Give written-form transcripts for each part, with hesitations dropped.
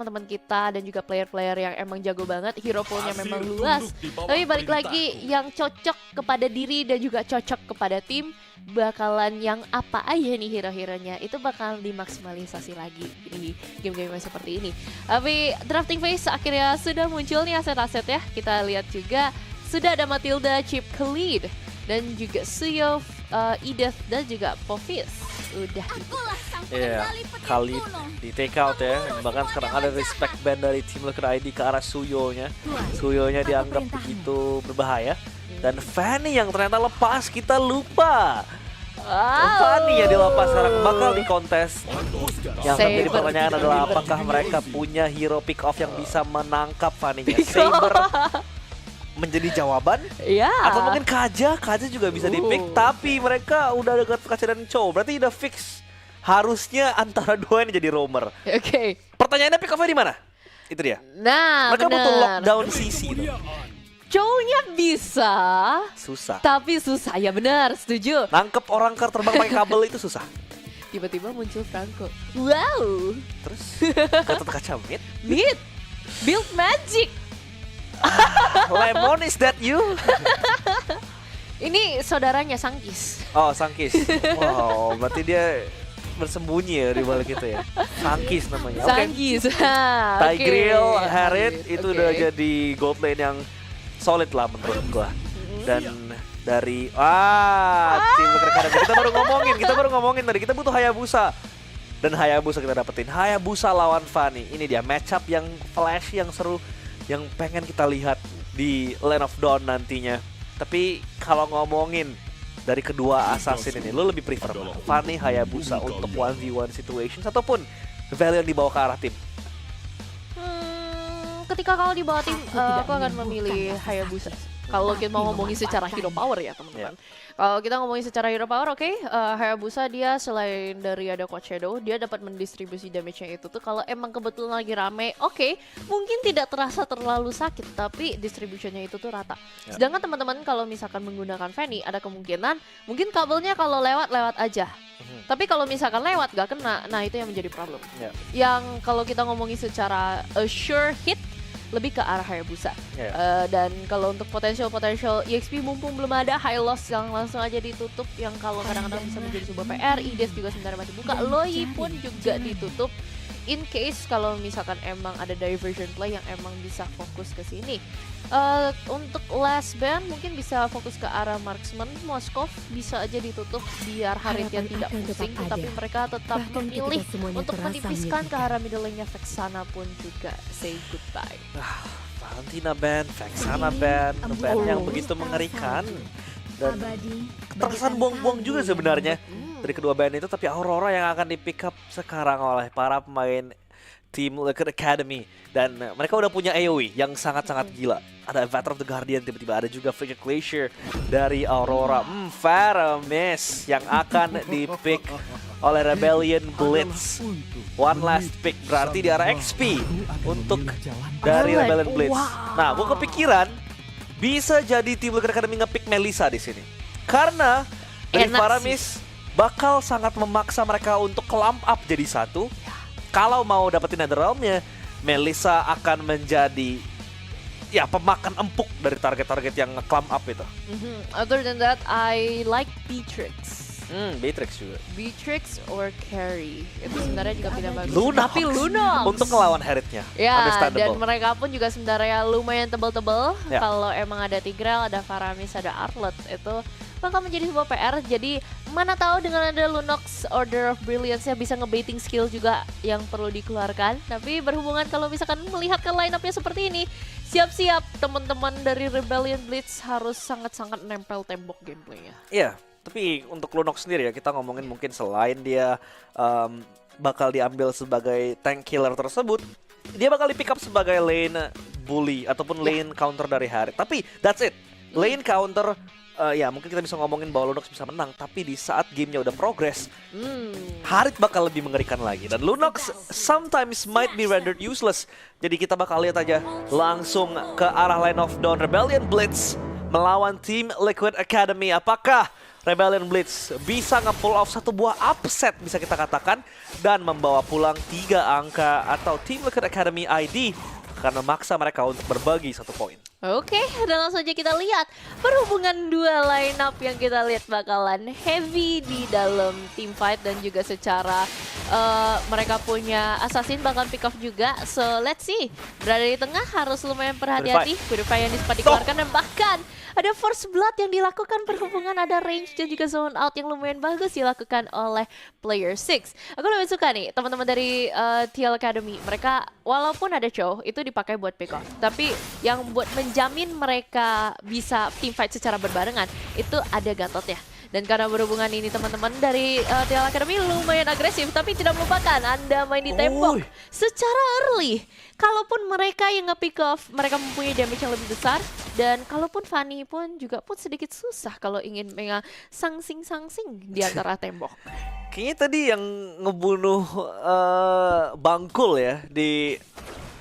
teman-teman kita dan juga player-player yang emang jago banget, hero poolnya memang luas. Tapi balik lagi yang cocok kepada diri dan juga cocok kepada tim, bakalan yang apa aja nih hero-heronya itu bakal dimaksimalisasi lagi di game-game seperti ini. Tapi drafting phase akhirnya sudah muncul nih aset-aset ya. Kita lihat juga sudah ada Matilda, Chip Khalid, dan juga Suyo, Edith, dan juga Povis. Udah gitu. Iya, Khalid di take out ya. Bahkan sekarang ada respect ban dari tim Liquid ID ke arah Suyo-nya. Suyo-nya dianggap begitu berbahaya. Dan Fanny yang ternyata lepas, kita lupa. Fanny yang dilepas sekarang bakal di kontes. Yang akan jadi pertanyaan adalah apakah mereka punya hero pick off yang bisa menangkap Fanny-nya. Saber menjadi jawaban, atau mungkin Kaja juga bisa di-pick, tapi mereka udah dekat Kaja dan Chow, berarti udah fix. Harusnya antara dua ini jadi roamer. Oke. Pertanyaannya pick off-nya di mana? Itu dia. Nah, mereka bener. butuh lockdown CC tuh. Chow-nya bisa, Susah. tapi susah, ya benar, setuju. Nangkep orang terbang pakai kabel itu susah. Tiba-tiba muncul Franco. Wow. Terus Gatot Kaca Mid. Build magic. Lemon, is that you? Ini saudaranya Sangkis. Oh, Sangkis. Wow, berarti dia bersembunyi ya di balik itu ya. Sangkis namanya. Oke. Sangkis. Tigreal, Harriet itu udah jadi gold lane yang solid lah menurut gua. Dan dari tim Academy kita baru ngomongin tadi kita butuh Hayabusa. Dan Hayabusa kita dapetin. Hayabusa lawan Fanny. Ini dia matchup yang flash yang seru, yang pengen kita lihat di Land of Dawn nantinya. Tapi kalau ngomongin dari kedua assassin ini, lo lebih prefer Fanny, Hayabusa untuk 1v1 situations ataupun Valiant dibawa ke arah tim? Ketika kalau di bawah tim, aku akan memilih Hayabusa. Kalau kita mau ngomongin secara hero power ya teman-teman. Kalau kita ngomongin secara hero power, Hayabusa dia selain dari ada Coach Shadow, dia dapat mendistribusi damage-nya itu tuh kalau emang kebetulan lagi rame, mungkin tidak terasa terlalu sakit, tapi distributionnya itu tuh rata. Sedangkan teman-teman kalau misalkan menggunakan Fanny, ada kemungkinan mungkin kabelnya kalau lewat aja. Tapi kalau misalkan lewat gak kena, nah itu yang menjadi problem. Yang kalau kita ngomongin secara sure hit, lebih ke arah Hayabusa. Dan kalau untuk potensial EXP mumpung belum ada high loss yang langsung aja ditutup, yang kalau kadang-kadang bisa menjadi sebuah PR, IDES juga sebenarnya masih buka, Loi pun juga ditutup in case kalau misalkan emang ada diversion play yang emang bisa fokus ke sini. Untuk last ban mungkin bisa fokus ke arah marksman, Moskov bisa aja ditutup biar Harrietnya tidak pusing, tapi mereka tetap memilih untuk menipiskan ke arah middle lane-nya. Vexana pun juga say goodbye. Valentina ban, Vexana ban yang begitu mengerikan. Dan terkesan buang-buang juga sebenarnya dari kedua band itu, tapi Aurora yang akan di pick up sekarang oleh para pemain tim Liquid Academy. Dan mereka udah punya AoE yang sangat-sangat gila. Ada Avatar of the Guardian, tiba-tiba ada juga Frigid Glacier dari Aurora. Faramis yang akan di pick oleh Rebellion Blitz. One last pick, berarti di arah XP untuk dari Rebellion Blitz. Nah, gue kepikiran bisa jadi tim Liquid Academy nge-pick Melissa di sini. Karena dari Faramis bakal sangat memaksa mereka untuk clamp up jadi satu. Kalau mau dapetin Netherrealm-nya, Melissa akan menjadi pemakan empuk dari target-target yang nge-clamp up itu. Other than that, I like Beatrix. Beatrix juga. Beatrix or Carry itu sebenarnya juga tidak bagus. Tapi Lunox untuk ngelawan Harriet-nya. Dan mereka pun juga sebenarnya lumayan tebel-tebel. Kalau emang ada Tigreal, ada Faramis, ada Arlet, itu bakal menjadi sebuah PR. Jadi mana tahu dengan ada Lunox Order of Brilliance yang bisa ngebaiting skill juga yang perlu dikeluarkan. Tapi berhubungan kalau misalkan melihat ke line-up-nya seperti ini, siap-siap teman-teman dari Rebellion Blitz harus sangat-sangat nempel tembok gameplaynya. Tapi untuk Lunox sendiri ya, kita ngomongin mungkin selain dia bakal diambil sebagai tank killer tersebut, dia bakal di pick up sebagai lane bully ataupun lane counter dari Harriet. Tapi that's it, lane counter. Mungkin kita bisa ngomongin bahwa Lunox bisa menang, tapi di saat gamenya udah progress, Harriet bakal lebih mengerikan lagi. Dan Lunox sometimes might be rendered useless. Jadi kita bakal lihat aja langsung ke arah Line of Dawn. Rebellion Blitz melawan tim Liquid Academy. Apakah Rebellion Blitz bisa nge-pull off satu buah upset bisa kita katakan dan membawa pulang 3 angka atau Team Liquid Academy ID karena memaksa mereka untuk berbagi 1 poin. Oke, dan langsung saja kita lihat perhubungan dua lineup yang kita lihat bakalan heavy di dalam team fight dan juga secara mereka punya assassin bakal pick off juga. So let's see, berada di tengah harus lumayan berhati-hati. Purify yang sempat dikeluarkan dan bahkan ada force blood yang dilakukan berhubungan ada range dan juga zone out yang lumayan bagus dilakukan oleh player 6. Aku lebih suka nih teman-teman dari TL Academy, mereka walaupun ada Chow itu dipakai buat pick off, tapi yang buat menjamin mereka bisa team fight secara berbarengan itu ada Gatot ya. Dan karena berhubungan ini teman-teman dari TL Academy lumayan agresif, tapi tidak melupakan Anda main di tembok secara early. Kalaupun mereka yang nge-pick off, mereka mempunyai damage yang lebih besar. Dan kalaupun Fanny pun juga sedikit susah kalau ingin sangsing-sangsing di antara tembok. Kayaknya tadi yang ngebunuh Bangkul ya di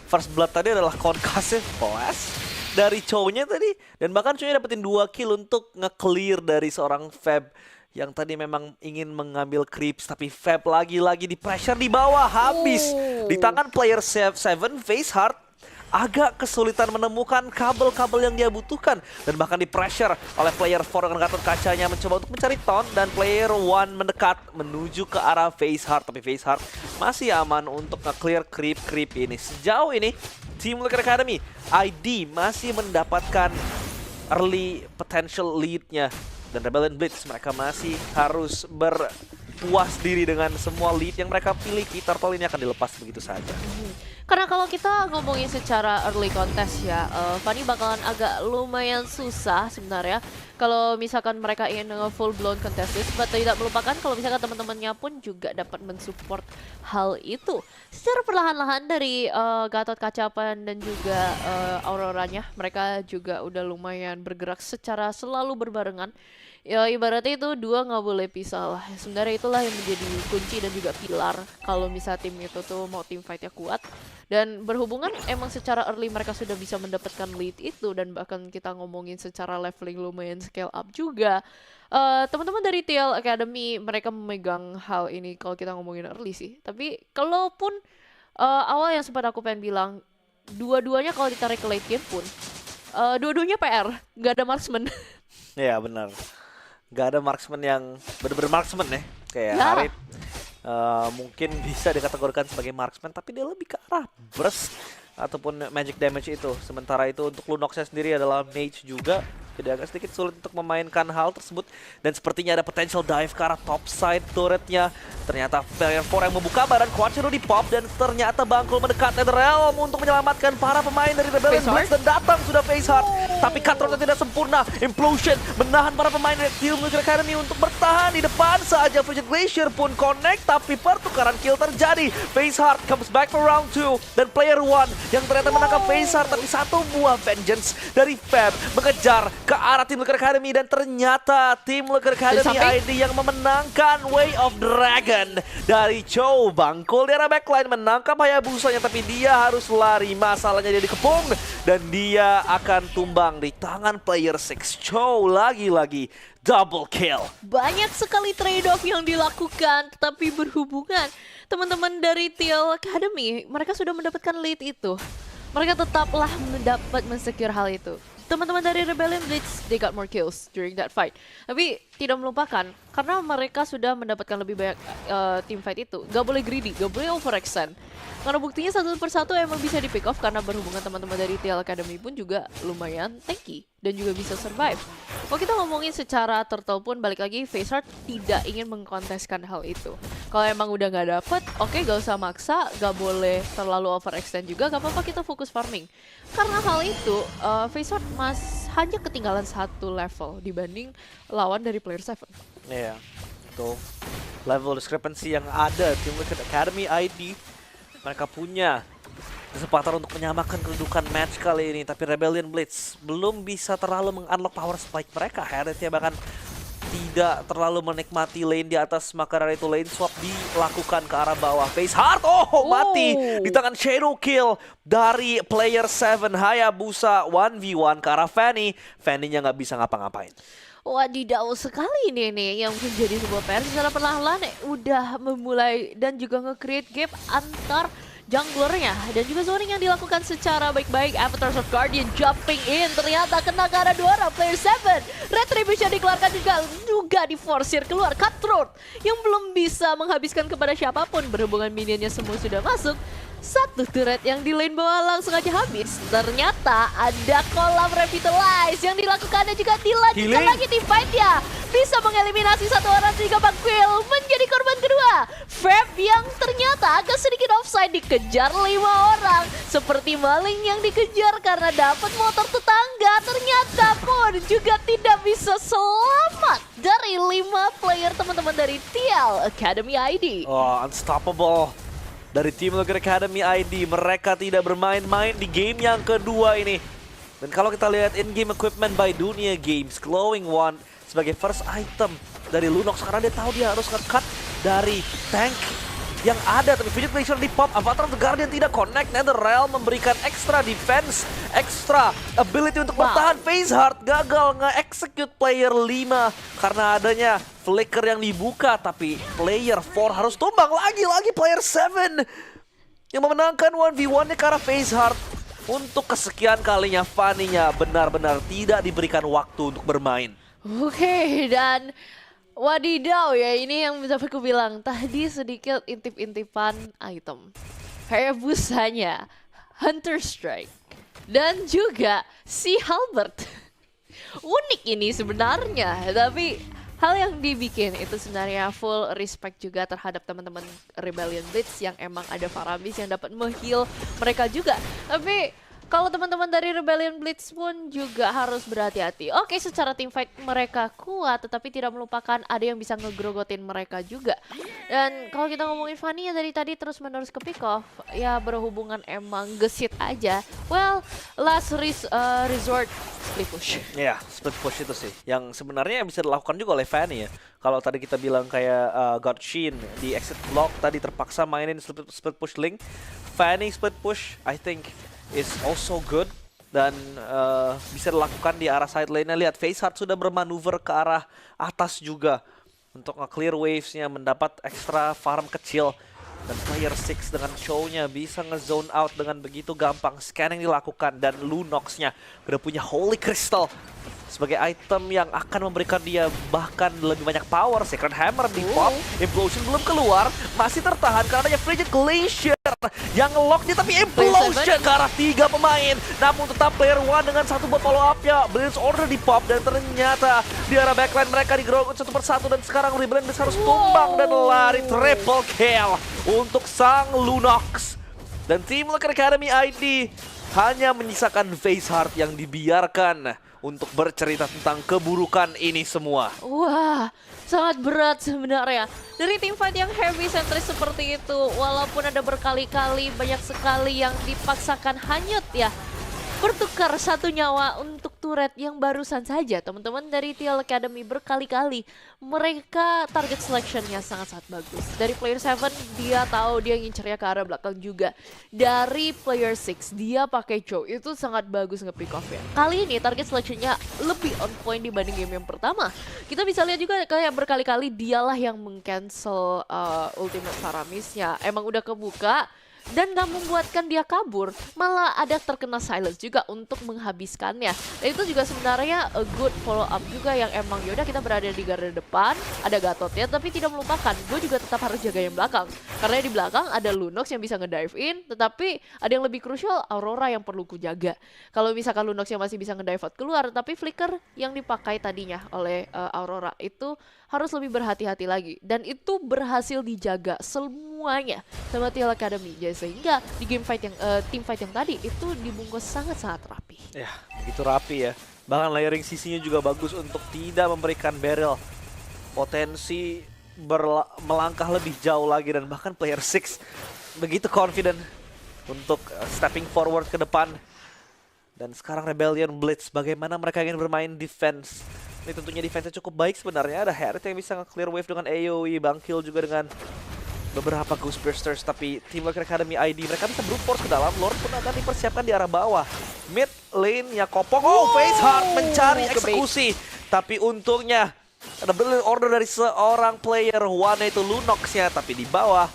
First Blood tadi adalah Concussive Blast dari Chow-nya tadi, dan bahkan Chow-nya dapetin 2 kill untuk nge-clear dari seorang Fab yang tadi memang ingin mengambil creeps, tapi Fab lagi-lagi di pressure di bawah, habis di tangan player 7 Faceheart. Agak kesulitan menemukan kabel-kabel yang dia butuhkan dan bahkan di pressure oleh player 4 dengan Gatot kacanya mencoba untuk mencari taunt dan player 1 mendekat menuju ke arah Faceheart, tapi Faceheart masih aman untuk nge-clear creep ini. Sejauh ini Team Liquid Academy ID masih mendapatkan early potential lead-nya dan Rebellion Blitz mereka masih harus berpuas diri dengan semua lead yang mereka miliki. Turtle ini akan dilepas begitu saja. Karena kalau kita ngomongin secara early contest ya, Fanny bakalan agak lumayan susah sebenarnya kalau misalkan mereka ingin full blown contested, but tidak melupakan kalau misalkan teman-temannya pun juga dapat mensupport hal itu. Secara perlahan-lahan dari Gatot Kacapan dan juga Auroranya, mereka juga udah lumayan bergerak secara selalu berbarengan. Ya ibaratnya itu dua nggak boleh pisah lah. Sebenarnya itulah yang menjadi kunci dan juga pilar kalau misalnya tim itu tuh mau tim fightnya kuat. Dan berhubungan emang secara early mereka sudah bisa mendapatkan lead itu, dan bahkan kita ngomongin secara leveling lumayan scale up juga. Teman-teman dari TL Academy mereka memegang hal ini kalau kita ngomongin early sih. Tapi kalaupun awal yang sempat aku pengen bilang, dua-duanya kalau ditarik ke late game pun dua-duanya PR, nggak ada marksman. Ya benar. Gak ada marksman yang bener-bener marksman ya. Kayak Harit mungkin bisa dikategorikan sebagai marksman, tapi dia lebih ke arah burst ataupun magic damage itu. Sementara itu untuk Lunoxnya sendiri adalah mage juga. Jadi agak sedikit sulit untuk memainkan hal tersebut. Dan sepertinya ada potential dive ke arah top side turretnya. Ternyata player 4 yang membuka badan, Quattro di pop, dan ternyata Bangkul mendekat Netherrealm untuk menyelamatkan para pemain dari Rebellion Blitz, dan datang sudah Faceheart. Tapi Cutthroat tidak sempurna. Implosion menahan para pemain dari Team Liquid Academy untuk bertahan di depan saja. Frigid Glacier pun connect, tapi pertukaran kill terjadi. Faceheart comes back for round 2, dan player 1 yang ternyata menangkap Faceheart, tapi satu buah vengeance dari Fab mengejar ke arah Team Liquid Academy, dan ternyata Team Liquid Academy ID yang memenangkan Way of Dragon dari Chow. Bangkul di arah backline menangkap Hayabusanya, tapi dia harus lari. Masalahnya dia dikepung dan dia akan tumbang di tangan player 6. Chow lagi-lagi double kill. Banyak sekali trade-off yang dilakukan, tapi berhubungan teman-teman dari TL Academy mereka sudah mendapatkan lead itu. Mereka tetaplah mendapat mensecure hal itu. Teman-teman dari Rebellion Blitz, they got more kills during that fight. Tapi tidak melupakan, karena mereka sudah mendapatkan lebih banyak team fight itu. Gak boleh greedy, gak boleh overextend. Karena buktinya satu persatu emang bisa di pick off, karena berhubungan teman-teman dari TL Academy pun juga lumayan tanky dan juga bisa survive. Kalau kita ngomongin secara turtle pun, balik lagi Faceheart tidak ingin mengkonteskan hal itu. Kalau emang udah gak dapet, oke, gak usah maksa, gak boleh terlalu overextend juga, gak apa-apa kita fokus farming. Karena hal itu, Faceheart hanya ketinggalan satu level dibanding lawan dari player 7. Iya, itu level discrepancy yang ada. Team Liquid Academy ID mereka punya kesempatan untuk menyamakan kedudukan match kali ini, tapi Rebellion Blitz belum bisa terlalu mengunlock power spike mereka. Heretinya bahkan tidak terlalu menikmati lane di atas, maka dari itu lane swap dilakukan ke arah bawah. Faceheart mati di tangan shadow kill dari player 7 Hayabusa 1v1 ke arah Fanny. Fanny-nya nggak bisa ngapa-ngapain. Wadidaw sekali ini nih yang menjadi sebuah PR secara perlahan-lahan udah memulai dan juga nge-create gap antar junglernya dan juga zoning yang dilakukan secara baik-baik. Avatars of Guardian jumping in, ternyata kena ke arah dua orang player 7. Retribution dikeluarkan juga diforsir keluar. Cutthroat yang belum bisa menghabiskan kepada siapapun berhubungan minionnya semua sudah masuk. Satu turret yang di lane bawah langsung aja habis. Ternyata ada kolam revitalize yang dilakukan dan juga dilanjutkan lagi di fight ya. Bisa mengeliminasi satu orang sehingga Bang Quill menjadi korban kedua. Fab yang ternyata agak sedikit offside dikejar 5 orang. Seperti maling yang dikejar karena dapat motor tetangga. Ternyata pun juga tidak bisa selamat dari 5 player teman-teman dari TL Academy ID. Oh, unstoppable. Dari tim Locker Academy ID, mereka tidak bermain-main di game yang kedua ini. Dan kalau kita lihat in-game equipment by Dunia Games, Glowing One sebagai first item dari Lunox karena dia tahu dia harus nge-cut dari tank yang ada, tapi Fidget Glacier di pop, Avatar of the Guardian tidak connect. NetherRealm memberikan extra defense, extra ability untuk bertahan. FaZeHeart gagal nge-execute player 5 karena adanya flicker yang dibuka, tapi player 4 harus tumbang lagi player 7 yang memenangkan 1v1-nya ke arah FaZeHeart. Untuk kesekian kalinya Fanny-nya benar-benar tidak diberikan waktu untuk bermain. Oke, dan wadidaw ya, ini yang bisa aku bilang tadi sedikit intip-intipan item. Hayabusanya, Hunter Strike, dan juga si Halberd. Unik ini sebenarnya, tapi hal yang dibikin itu sebenarnya full respect juga terhadap teman-teman Rebellion Blitz yang emang ada Faramis yang dapat meng-heal mereka juga. Tapi kalau teman-teman dari Rebellion Blitz pun juga harus berhati-hati. Oke, secara team fight mereka kuat, tetapi tidak melupakan ada yang bisa ngegrogotin mereka juga. Dan kalau kita ngomongin Fanny yang dari tadi terus-menerus ke pick off, ya berhubungan emang gesit aja. Well, last resort split push. Ya, split push itu sih yang sebenarnya bisa dilakukan juga oleh Fanny ya. Kalau tadi kita bilang kayak Godshin di exit block tadi terpaksa mainin split push link, Fanny split push I think is also good dan bisa dilakukan di arah side lane-nya. Lihat FaZeHeart sudah bermanuver ke arah atas juga untuk nge-clear waves-nya, mendapat ekstra farm kecil. Dan player 6 dengan show-nya bisa nge-zone out dengan begitu gampang. Scanning dilakukan dan Lunox-nya udah punya Holy Crystal sebagai item yang akan memberikan dia bahkan lebih banyak power. Sacred Hammer di pop, Implosion belum keluar, masih tertahan karena adanya Frigid Glacier yang nge-lock dia, tapi Implosion ke arah 3 pemain. Namun tetap player 1 dengan satu buat follow up-nya. Blitz Order di pop dan ternyata di arah backline mereka digrogot satu persatu dan sekarang Rebellion Blitz harus tumbang dan lari triple kill untuk sang Lunox. Dan tim Locker Academy ID hanya menyisakan FaZeHeart yang dibiarkan untuk bercerita tentang keburukan ini semua. Wah, sangat berat sebenarnya. Dari tim fight yang heavy sentris seperti itu, walaupun ada berkali-kali banyak sekali yang dipaksakan hanyut ya. Bertukar satu nyawa untuk turret yang barusan saja. Teman-teman dari TL Academy berkali-kali mereka target selection-nya sangat-sangat bagus. Dari player 7 dia tahu dia ngincernya ke arah belakang juga. Dari player 6 dia pakai Chow, itu sangat bagus nge-pick off ya. Kali ini target selection-nya lebih on point dibanding game yang pertama. Kita bisa lihat juga kayak berkali-kali dialah yang meng-cancel ultimate Faramisnya. Emang udah kebuka dan gak membuatkan dia kabur, malah ada terkena silence juga untuk menghabiskannya. Dan itu juga sebenarnya a good follow up juga yang emang yaudah kita berada di garda depan, ada Gatotnya, tapi tidak melupakan gue juga tetap harus jaga yang belakang. Karena di belakang ada Lunox yang bisa ngedive in, tetapi ada yang lebih krusial, Aurora yang perlu ku jaga. Kalau misalkan Lunox yang masih bisa ngedive out keluar, tapi flicker yang dipakai tadinya oleh Aurora itu harus lebih berhati-hati lagi. Dan itu berhasil dijaga semuanya sama TL Academy. Jadi sehingga di game fight yang team fight yang tadi itu dibungkus sangat-sangat rapi. Ya, begitu rapi ya. Bahkan layering sisinya juga bagus untuk tidak memberikan barrel potensi melangkah lebih jauh lagi. Dan bahkan player 6 begitu confident untuk stepping forward ke depan. Dan sekarang Rebellion Blitz, bagaimana mereka ingin bermain defense. Ini tentunya defense-nya cukup baik sebenarnya. Ada Harriet yang bisa nge-clear wave dengan AoE, Bang Kill juga dengan beberapa Ghost Bursters. Tapi Team Locker Academy ID mereka bisa brute force ke dalam. Lord pun akan dipersiapkan di arah bawah. Mid lane-nya kopong. Oh, FaZeHeart mencari eksekusi Tapi untungnya ada brilliant order dari seorang player, one itu Lunox-nya, tapi di bawah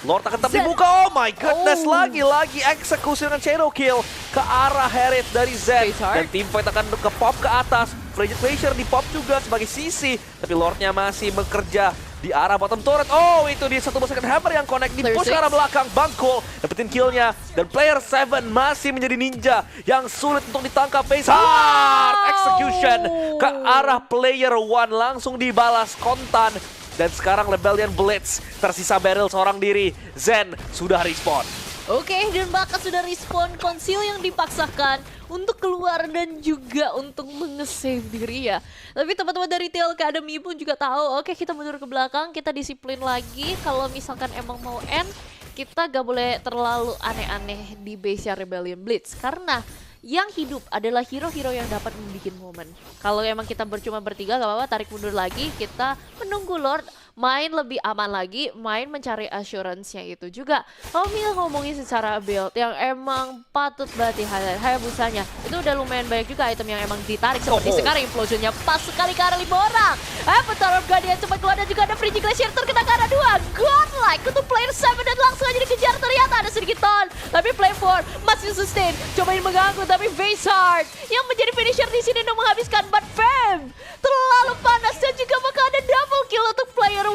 Lord akan tetap dibuka. Oh my goodness, lagi-lagi eksekusi dengan shadow kill ke arah Herith dari Zen. Dan team fight akan ke pop ke atas. Frigid Glacier di pop juga sebagai sisi, tapi Lordnya masih bekerja di arah bottom turret. Oh, itu dia satu second hammer yang connect di push ke arah belakang. Bangkul dapetin killnya, dan player 7 masih menjadi ninja yang sulit untuk ditangkap. Face hard execution ke arah player 1 langsung dibalas kontan. Dan sekarang Rebellion Blitz, tersisa barrel seorang diri. Zen sudah respawn. Oke, dan bahkan sudah respawn, Conceal yang dipaksakan untuk keluar dan juga untuk menge-save diri ya. Tapi teman-teman dari TL Academy pun juga tahu, oke kita mundur ke belakang, kita disiplin lagi. Kalau misalkan emang mau end, kita gak boleh terlalu aneh-aneh di base-nya Rebellion Blitz. Karena yang hidup adalah hero-hero yang dapat membuat momen. Kalau emang kita cuma bertiga gak apa-apa, tarik mundur lagi, kita menunggu Lord main lebih aman lagi, main mencari assurance-nya itu juga. Kalau Mil ngomongin secara build yang emang patut banget Hayabusanya, itu udah lumayan banyak juga item yang emang ditarik seperti sekarang implosionnya pas sekali ke arah 5 orang. Petarung Guardian cepat keluar dan juga ada Frigid Glacier terkena ke arah 2. Godlike untuk player 7 dan langsung aja dikejar, ternyata ada sedikit ton. Tapi player 4 masih sustain, cobain mengganggu tapi Vazard yang menjadi finisher di sini untuk menghabiskan, but Fam terlalu panas dan juga bakal ada double kill untuk player 1.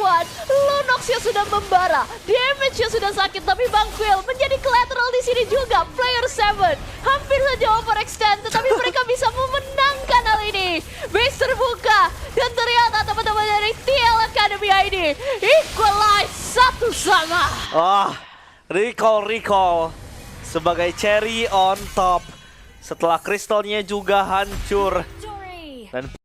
Lunox yang sudah membara, damage-nya sudah sakit, tapi Bangkwil menjadi collateral di sini juga. Player 7 hampir saja overextend, tetapi mereka bisa memenangkan hal ini. Base terbuka dan ternyata teman-teman dari TL Academy ini equalize 1-1. Recall sebagai cherry on top setelah kristalnya juga hancur. Dan